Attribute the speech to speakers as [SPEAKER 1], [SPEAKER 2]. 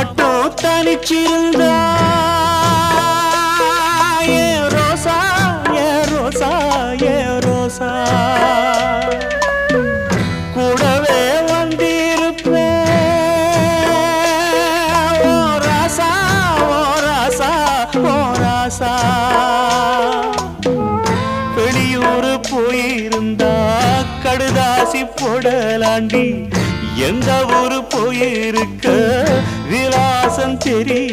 [SPEAKER 1] மட்டும் தனிச்சிருந்தா ஏ ரோசா ஏ ரோசா ஏ ரோசா கூடவே வந்திருப்பேன் ஓ ராசா ஓ ராசா ஓ ராசா வெளியூர் போயிருந்தா கடுதாசி போடலாண்டி எந்த ஊரு போயிருக்க விலாசம் தெரிய